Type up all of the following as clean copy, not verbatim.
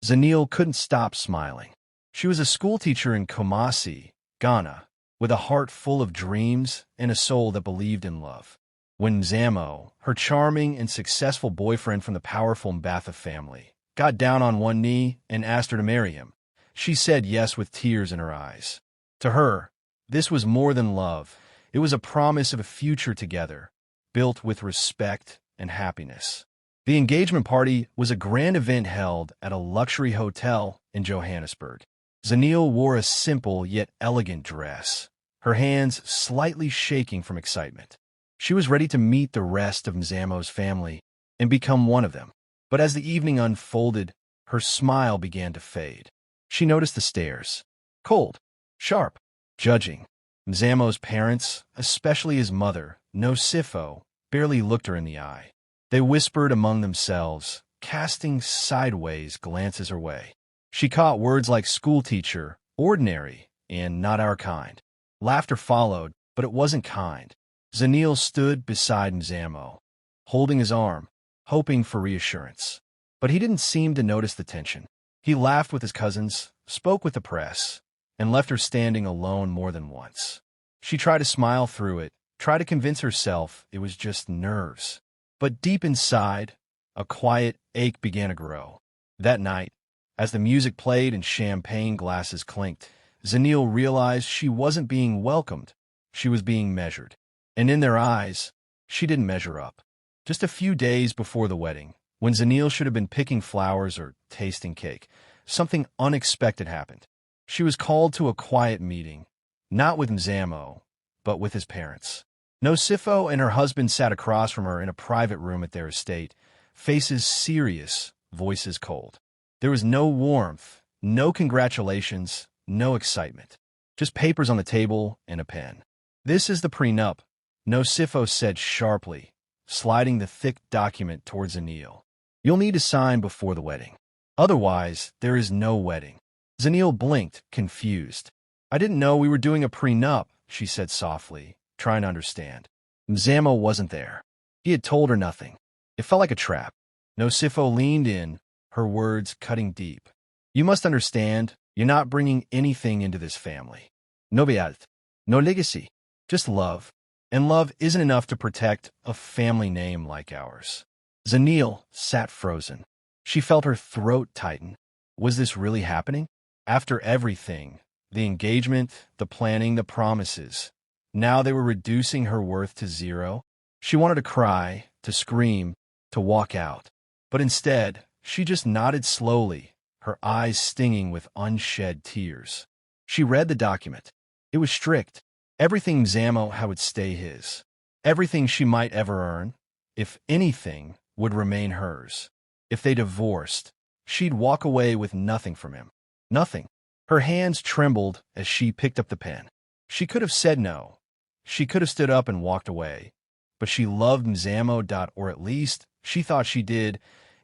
Zanele couldn't stop smiling. She was a schoolteacher in Kumasi, Ghana, with a heart full of dreams and a soul that believed in love. When Mzamo, her charming and successful boyfriend from the powerful Mbatha family, got down on one knee and asked her to marry him, she said yes with tears in her eyes. To her, this was more than love. It was a promise of a future together, built with respect and happiness. The engagement party was a grand event held at a luxury hotel in Johannesburg. Zanele wore a simple yet elegant dress, her hands slightly shaking from excitement. She was ready to meet the rest of Mzamo's family and become one of them. But as the evening unfolded, her smile began to fade. She noticed the stares. Cold, sharp, judging. Mzamo's parents, especially his mother, Nosifo, barely looked her in the eye. They whispered among themselves, casting sideways glances her way. She caught words like schoolteacher, ordinary, and not our kind. Laughter followed, but it wasn't kind. Zanele stood beside Mzamo, holding his arm, hoping for reassurance. But he didn't seem to notice the tension. He laughed with his cousins, spoke with the press, and left her standing alone more than once. She tried to smile through it, tried to convince herself it was just nerves. But deep inside, a quiet ache began to grow. That night, as the music played and champagne glasses clinked, Zanele realized she wasn't being welcomed. She was being measured. And in their eyes, she didn't measure up. Just a few days before the wedding, when Zanele should have been picking flowers or tasting cake, something unexpected happened. She was called to a quiet meeting, not with Mzamo, but with his parents. Nosifo and her husband sat across from her in a private room at their estate, faces serious, voices cold. There was no warmth, no congratulations, no excitement. Just papers on the table and a pen. "This is the prenup," Nosifo said sharply, sliding the thick document towards Zanele. "You'll need to sign before the wedding. Otherwise, there is no wedding." Zanele blinked, confused. "I didn't know we were doing a prenup," she said softly, trying to understand. Mzamo wasn't there. He had told her nothing. It felt like a trap. Nosifo leaned in, her words cutting deep. "You must understand, you're not bringing anything into this family. No wealth, no legacy, just love. And love isn't enough to protect a family name like ours." Zanele sat frozen. She felt her throat tighten. Was this really happening? After everything, the engagement, the planning, the promises, now they were reducing her worth to zero? She wanted to cry, to scream, to walk out. But instead, she just nodded slowly, her eyes stinging with unshed tears. She read the document. It was strict. Everything Mzamo had would stay his. Everything she might ever earn, if anything, would remain hers. If they divorced, she'd walk away with nothing from him. Nothing. Her hands trembled as she picked up the pen. She could have said no. She could have stood up and walked away. But she loved Mzamo, or at least she thought she did,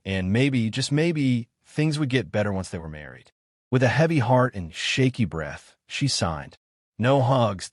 and maybe, just maybe, things would get better once they were married. With a heavy heart and shaky breath, she signed. No hugs,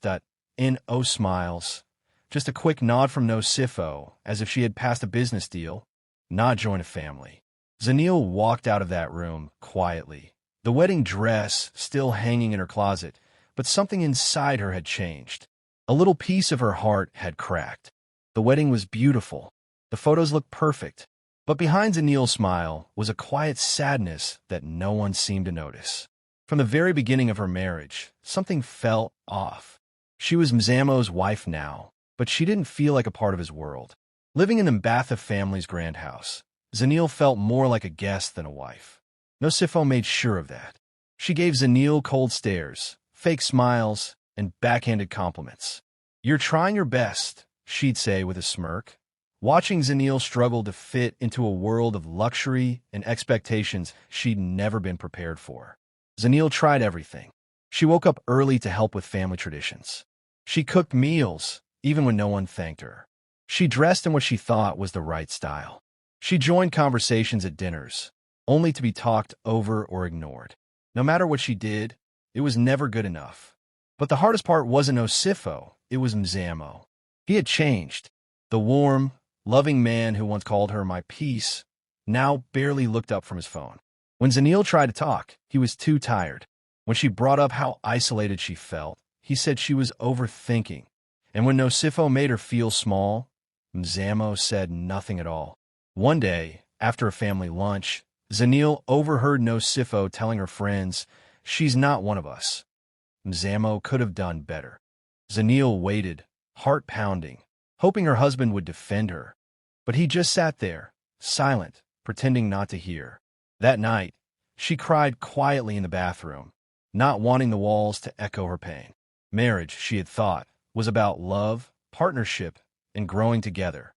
no smiles. Just a quick nod from Nosifo, as if she had passed a business deal, not joined a family. Zanele walked out of that room quietly, the wedding dress still hanging in her closet, but something inside her had changed. A little piece of her heart had cracked. The wedding was beautiful. The photos looked perfect. But behind Zanele's smile was a quiet sadness that no one seemed to notice. From the very beginning of her marriage, something felt off. She was Mzamo's wife now, but she didn't feel like a part of his world. Living in the Mbatha family's grand house, Zanele felt more like a guest than a wife. Nosifo made sure of that. She gave Zanele cold stares, fake smiles, and backhanded compliments. "You're trying your best," she'd say with a smirk. Watching Zanele struggle to fit into a world of luxury and expectations she'd never been prepared for. Zanele tried everything. She woke up early to help with family traditions. She cooked meals, even when no one thanked her. She dressed in what she thought was the right style. She joined conversations at dinners, only to be talked over or ignored. No matter what she did, it was never good enough. But the hardest part wasn't Nosifo, it was Mzamo. He had changed. The warm, loving man who once called her my peace now barely looked up from his phone. When Zanele tried to talk, he was too tired. When she brought up how isolated she felt, he said she was overthinking. And when Nosifo made her feel small, Mzamo said nothing at all. One day, after a family lunch, Zanele overheard Nosifo telling her friends, "She's not one of us." Mzamo could have done better. Zanele waited, heart pounding, hoping her husband would defend her. But he just sat there, silent, pretending not to hear. That night, she cried quietly in the bathroom, not wanting the walls to echo her pain. Marriage, she had thought, was about love, partnership, and growing together.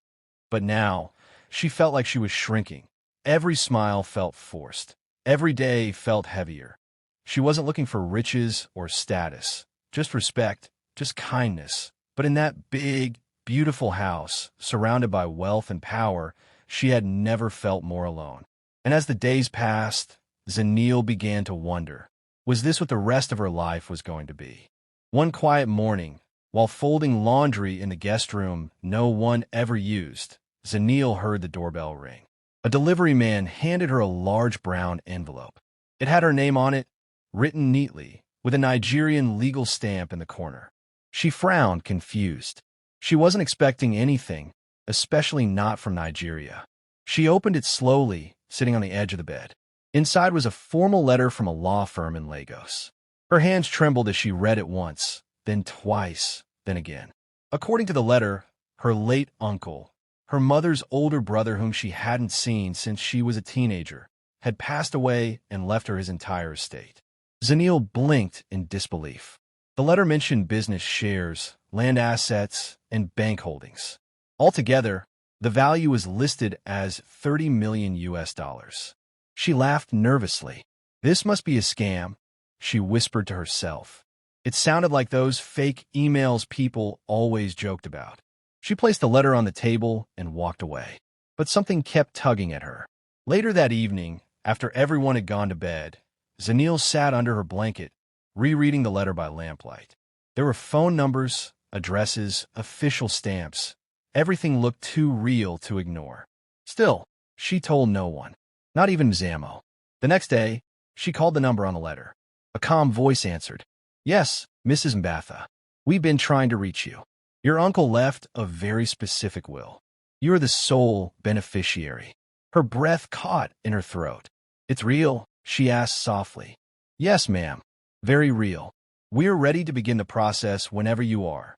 But now, she felt like she was shrinking. Every smile felt forced. Every day felt heavier. She wasn't looking for riches or status, just respect, just kindness. But in that big, beautiful house, surrounded by wealth and power, she had never felt more alone. And as the days passed, Zanele began to wonder, was this what the rest of her life was going to be? One quiet morning, while folding laundry in the guest room no one ever used, Zanele heard the doorbell ring. A delivery man handed her a large brown envelope. It had her name on it, written neatly, with a Nigerian legal stamp in the corner. She frowned, confused. She wasn't expecting anything, especially not from Nigeria. She opened it slowly, sitting on the edge of the bed. Inside was a formal letter from a law firm in Lagos. Her hands trembled as she read it once, then twice, then again. According to the letter, her late uncle, her mother's older brother whom she hadn't seen since she was a teenager, had passed away and left her his entire estate. Zanele blinked in disbelief. The letter mentioned business shares, land assets, and bank holdings. Altogether, the value was listed as $30 million US. She laughed nervously. This must be a scam, she whispered to herself. It sounded like those fake emails people always joked about. She placed the letter on the table and walked away. But something kept tugging at her. Later that evening, after everyone had gone to bed, Zanele sat under her blanket, rereading the letter by lamplight. There were phone numbers, addresses, official stamps. Everything looked too real to ignore. Still, she told no one, not even Mzamo. The next day, she called the number on the letter. A calm voice answered. "Yes, Mrs. Mbatha. We've been trying to reach you. Your uncle left a very specific will. You are the sole beneficiary." Her breath caught in her throat. "It's real?" she asked softly. "Yes, ma'am. Very real. We're ready to begin the process whenever you are."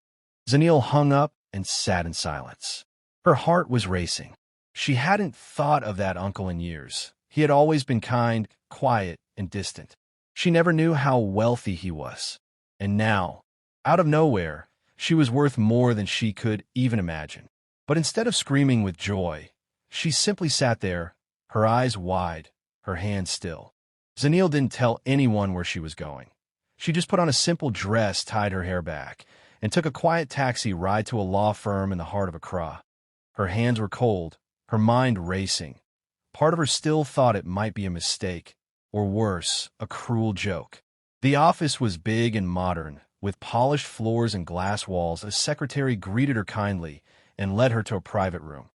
Zanele hung up and sat in silence. Her heart was racing. She hadn't thought of that uncle in years. He had always been kind, quiet, and distant. She never knew how wealthy he was. And now, out of nowhere, she was worth more than she could even imagine. But instead of screaming with joy, she simply sat there, her eyes wide, her hands still. Zanele didn't tell anyone where she was going. She just put on a simple dress, tied her hair back, and took a quiet taxi ride to a law firm in the heart of Accra. Her hands were cold, her mind racing. Part of her still thought it might be a mistake, or worse, a cruel joke. The office was big and modern, with polished floors and glass walls. A secretary greeted her kindly and led her to a private room.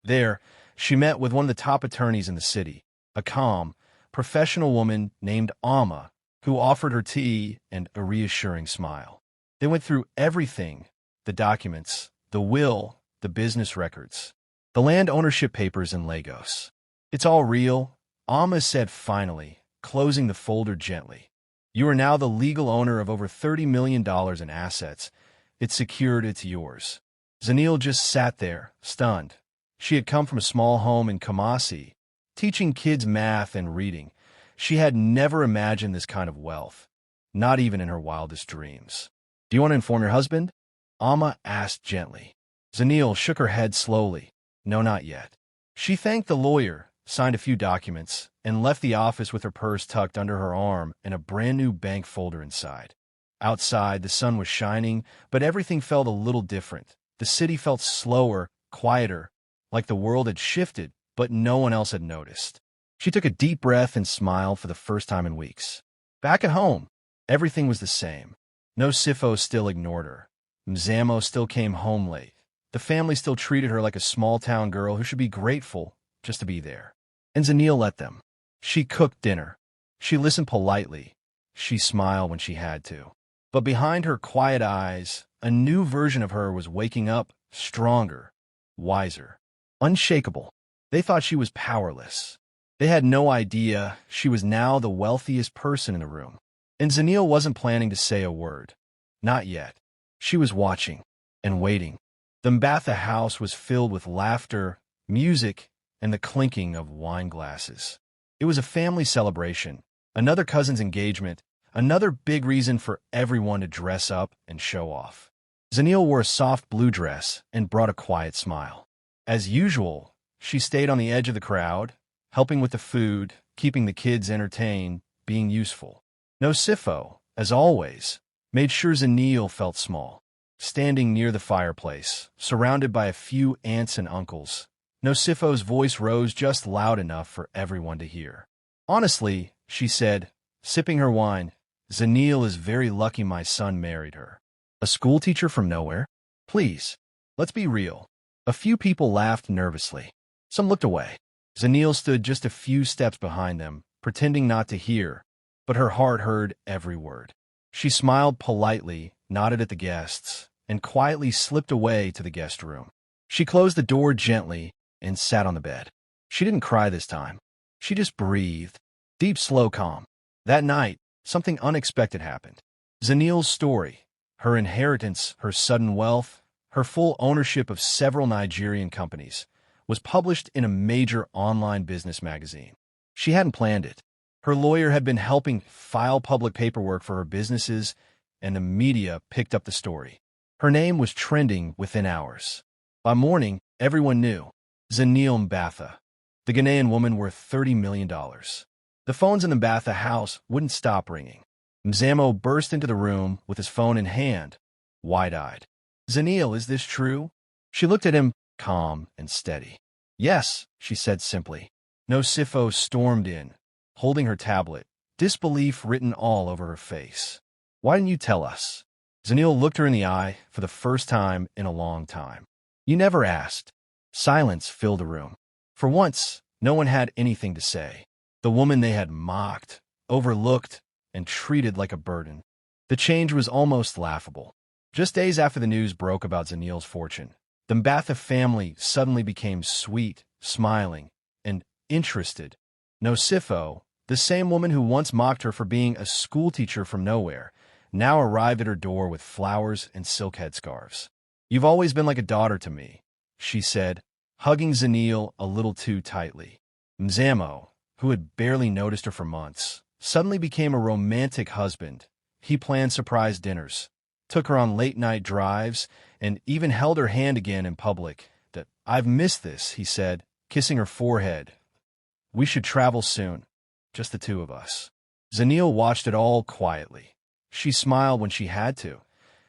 There, she met with one of the top attorneys in the city, a calm, professional woman named Alma, who offered her tea and a reassuring smile. They went through everything, the documents, the will, the business records, the land ownership papers in Lagos. "It's all real," Alma said finally, closing the folder gently. "You are now the legal owner of over $30 million in assets. It's secured, it's yours." Zanele just sat there, stunned. She had come from a small home in Kumasi, teaching kids math and reading. She had never imagined this kind of wealth, not even in her wildest dreams. "Do you want to inform your husband?" Alma asked gently. Zanele shook her head slowly. "No, not yet." She thanked the lawyer, signed a few documents, and left the office with her purse tucked under her arm and a brand-new bank folder inside. Outside, the sun was shining, but everything felt a little different. The city felt slower, quieter, like the world had shifted, but no one else had noticed. She took a deep breath and smiled for the first time in weeks. Back at home, everything was the same. Nosifo still ignored her. Mzamo still came home late. The family still treated her like a small-town girl who should be grateful just to be there. And Zanele let them. She cooked dinner. She listened politely. She smiled when she had to. But behind her quiet eyes, a new version of her was waking up, stronger, wiser, unshakable. They thought she was powerless. They had no idea she was now the wealthiest person in the room. And Zanele wasn't planning to say a word. Not yet. She was watching and waiting. The Mbatha house was filled with laughter, music, and the clinking of wine glasses. It was a family celebration, another cousin's engagement, another big reason for everyone to dress up and show off. Zanele wore a soft blue dress and brought a quiet smile. As usual, she stayed on the edge of the crowd, helping with the food, keeping the kids entertained, being useful. Nosifo, as always, made sure Zanele felt small. Standing near the fireplace, surrounded by a few aunts and uncles, Nosifo's voice rose just loud enough for everyone to hear. Honestly, she said, sipping her wine, Zanele is very lucky my son married her. A schoolteacher from nowhere? Please, let's be real. A few people laughed nervously. Some looked away. Zanele stood just a few steps behind them, pretending not to hear, but her heart heard every word. She smiled politely, nodded at the guests, and quietly slipped away to the guest room. She closed the door gently and sat on the bed. She didn't cry this time. She just breathed. Deep, slow calm. That night, something unexpected happened. Zanele's story, her inheritance, her sudden wealth, her full ownership of several Nigerian companies, was published in a major online business magazine. She hadn't planned it. Her lawyer had been helping file public paperwork for her businesses, and the media picked up the story. Her name was trending within hours. By morning, everyone knew. Zanele Mbatha, the Ghanaian woman worth $30 million. The phones in the Mbatha house wouldn't stop ringing. Mzamo burst into the room with his phone in hand, wide-eyed. Zanele, is this true? She looked at him, calm and steady. Yes, she said simply. Nosifo stormed in, holding her tablet, disbelief written all over her face. Why didn't you tell us? Zanele looked her in the eye for the first time in a long time. You never asked. Silence filled the room. For once, no one had anything to say. The woman they had mocked, overlooked, and treated like a burden. The change was almost laughable. Just days after the news broke about Zanele's fortune, the Mbatha family suddenly became sweet, smiling, and interested. Nosifo, the same woman who once mocked her for being a schoolteacher from nowhere, now arrived at her door with flowers and silk headscarves. You've always been like a daughter to me, she said, hugging Zanele a little too tightly. Mzamo, who had barely noticed her for months, suddenly became a romantic husband. He planned surprise dinners, took her on late-night drives, and even held her hand again in public. I've missed this, he said, kissing her forehead. We should travel soon, just the two of us. Zanele watched it all quietly. She smiled when she had to.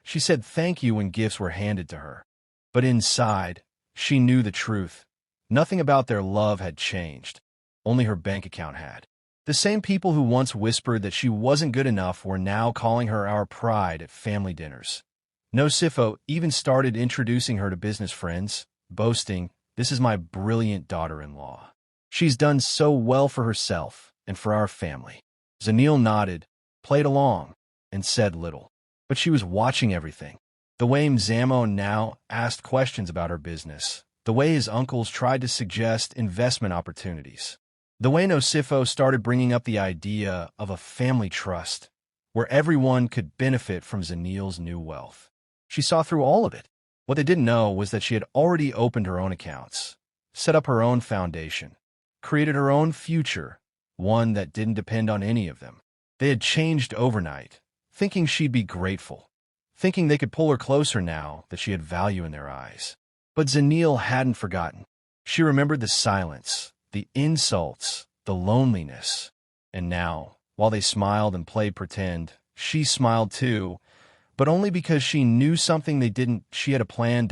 She said thank you when gifts were handed to her. But inside, she knew the truth. Nothing about their love had changed. Only her bank account had. The same people who once whispered that she wasn't good enough were now calling her our pride at family dinners. Nosifo even started introducing her to business friends, boasting, "This is my brilliant daughter-in-law. She's done so well for herself and for our family." Zanele nodded, played along, and said little. But she was watching everything. The way Mzamo now asked questions about her business, the way his uncles tried to suggest investment opportunities, the way Nosifo started bringing up the idea of a family trust, where everyone could benefit from Zanele's new wealth. She saw through all of it. What they didn't know was that she had already opened her own accounts, set up her own foundation, created her own future, one that didn't depend on any of them. They had changed overnight, thinking she'd be grateful, thinking they could pull her closer now that she had value in their eyes. But Zanele hadn't forgotten. She remembered the silence, the insults, the loneliness. And now, while they smiled and played pretend, she smiled too, but only because she knew something they didn't. She had a plan,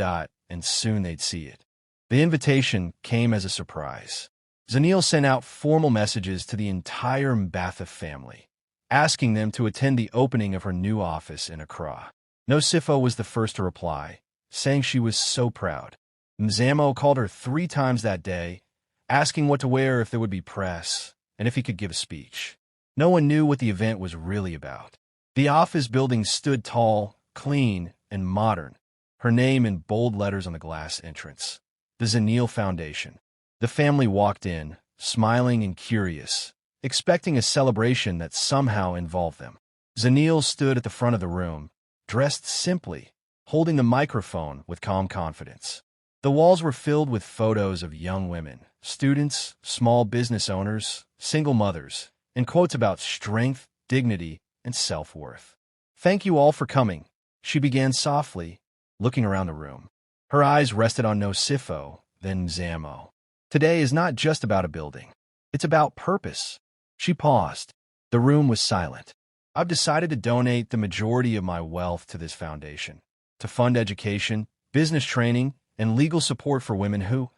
and soon they'd see it. The invitation came as a surprise. Zanele sent out formal messages to the entire Mbatha family, asking them to attend the opening of her new office in Accra. Nosifo was the first to reply, saying she was so proud. Mzamo called her 3 times that day, asking what to wear if there would be press, and if he could give a speech. No one knew what the event was really about. The office building stood tall, clean, and modern, her name in bold letters on the glass entrance. The Zanele Foundation. The family walked in, smiling and curious, expecting a celebration that somehow involved them. Zanele stood at the front of the room, dressed simply, holding the microphone with calm confidence. The walls were filled with photos of young women, students, small business owners, single mothers, and quotes about strength, dignity, and self-worth. "Thank you all for coming," she began softly, looking around the room. Her eyes rested on no Sifo, then Mzamo. "Today is not just about a building. It's about purpose." She paused. The room was silent. "I've decided to donate the majority of my wealth to this foundation, to fund education, business training, and legal support for women who,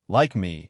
like me,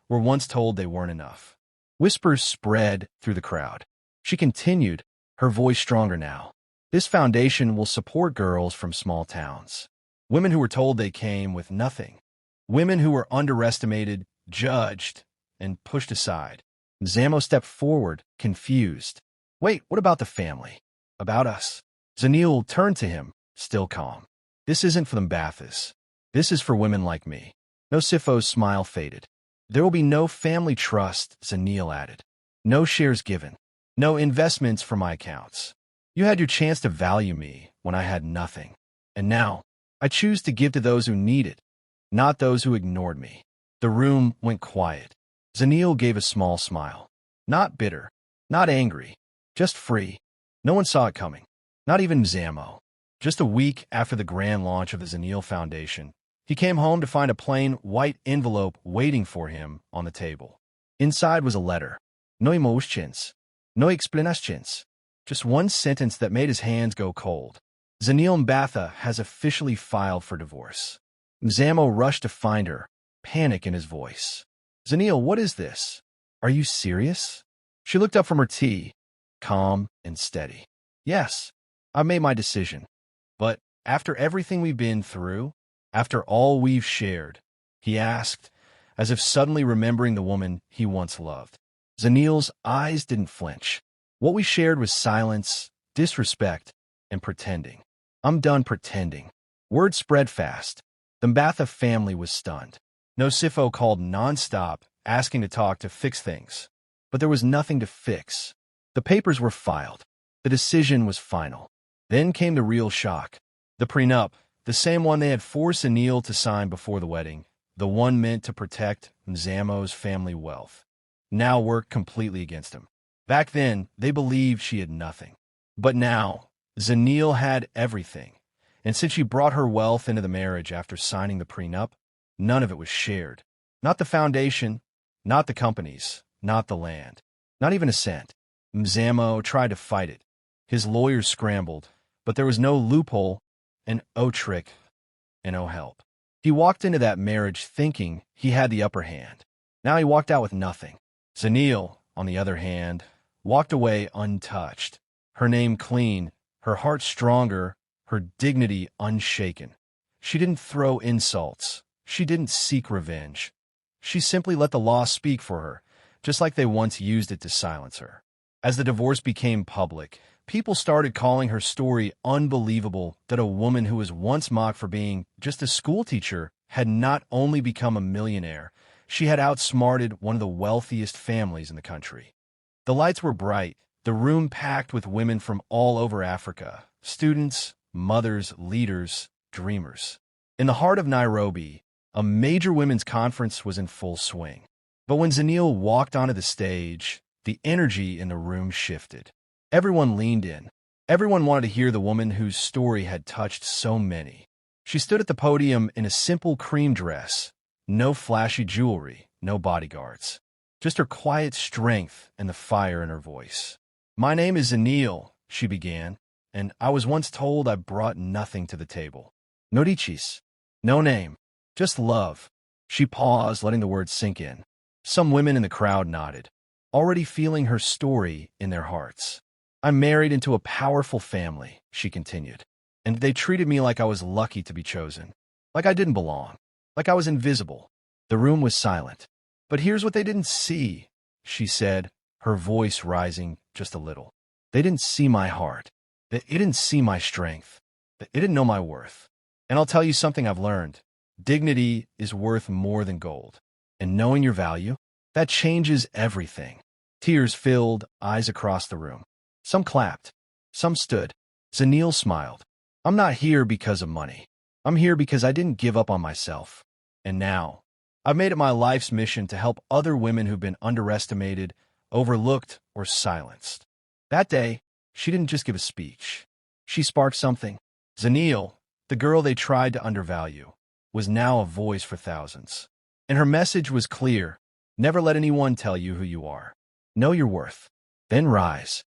were once told they weren't enough." Whispers spread through the crowd. She continued, her voice stronger now. "This foundation will support girls from small towns. Women who were told they came with nothing. Women who were underestimated, judged, and pushed aside." Mzamo stepped forward, confused. "Wait, what about the family? About us?" Zanele turned to him, still calm. "This isn't for the Mbathas. This is for women like me." No Sifo's smile faded. "There will be no family trust," Zanele added. "No shares given. No investments for my accounts. You had your chance to value me when I had nothing. And now, I choose to give to those who need it, not those who ignored me." The room went quiet. Zanele gave a small smile. Not bitter, not angry, just free. No one saw it coming. Not even Mzamo. Just a week after the grand launch of the Zanele Foundation, he came home to find a plain white envelope waiting for him on the table. Inside was a letter. No emotions, no explanations. Just one sentence that made his hands go cold. "Zanele Mbatha has officially filed for divorce." Mzamo rushed to find her, panic in his voice. "Zanele, what is this? Are you serious?" She looked up from her tea, calm and steady. "Yes, I made my decision. But after everything we've been through, after all we've shared," he asked, as if suddenly remembering the woman he once loved. Zanele's eyes didn't flinch. "What we shared was silence, disrespect, and pretending. I'm done pretending." Word spread fast. The Mbatha family was stunned. No Sifo called nonstop, asking to talk to fix things. But there was nothing to fix. The papers were filed. The decision was final. Then came the real shock. The prenup, the same one they had forced Zanele to sign before the wedding, the one meant to protect Mzamo's family wealth, now worked completely against him. Back then, they believed she had nothing. But now, Zanele had everything. And since she brought her wealth into the marriage after signing the prenup, none of it was shared. Not the foundation, not the companies, not the land, not even a cent. Mzamo tried to fight it. His lawyers scrambled, but there was no loophole, and no trick, and no help. He walked into that marriage thinking he had the upper hand. Now he walked out with nothing. Zanele, on the other hand, walked away untouched. Her name clean, her heart stronger, her dignity unshaken. She didn't throw insults. She didn't seek revenge. She simply let the law speak for her, just like they once used it to silence her. As the divorce became public, people started calling her story unbelievable, that a woman who was once mocked for being just a schoolteacher had not only become a millionaire, she had outsmarted one of the wealthiest families in the country. The lights were bright, the room packed with women from all over Africa, students, mothers, leaders, dreamers. In the heart of Nairobi, a major women's conference was in full swing. But when Zanele walked onto the stage, the energy in the room shifted. Everyone leaned in. Everyone wanted to hear the woman whose story had touched so many. She stood at the podium in a simple cream dress, no flashy jewelry, no bodyguards. Just her quiet strength and the fire in her voice. "My name is Zanele," she began, "and I was once told I brought nothing to the table. No riches, no name, just love." She paused, letting the words sink in. Some women in the crowd nodded, already feeling her story in their hearts. "I'm married into a powerful family," she continued, "and they treated me like I was lucky to be chosen, like I didn't belong, like I was invisible." The room was silent. "But here's what they didn't see," she said, her voice rising just a little. They didn't see my heart. They didn't see my strength. They didn't know my worth. And I'll tell you something I've learned. Dignity is worth more than gold. And knowing your value, that changes everything. Tears filled eyes across the room. Some clapped. Some stood. Zanele smiled. I'm not here because of money. I'm here because I didn't give up on myself. And now, I've made it my life's mission to help other women who've been underestimated, overlooked, or silenced. That day, she didn't just give a speech. She sparked something. Zanele, the girl they tried to undervalue, was now a voice for thousands. And her message was clear. Never let anyone tell you who you are. Know your worth. Then rise.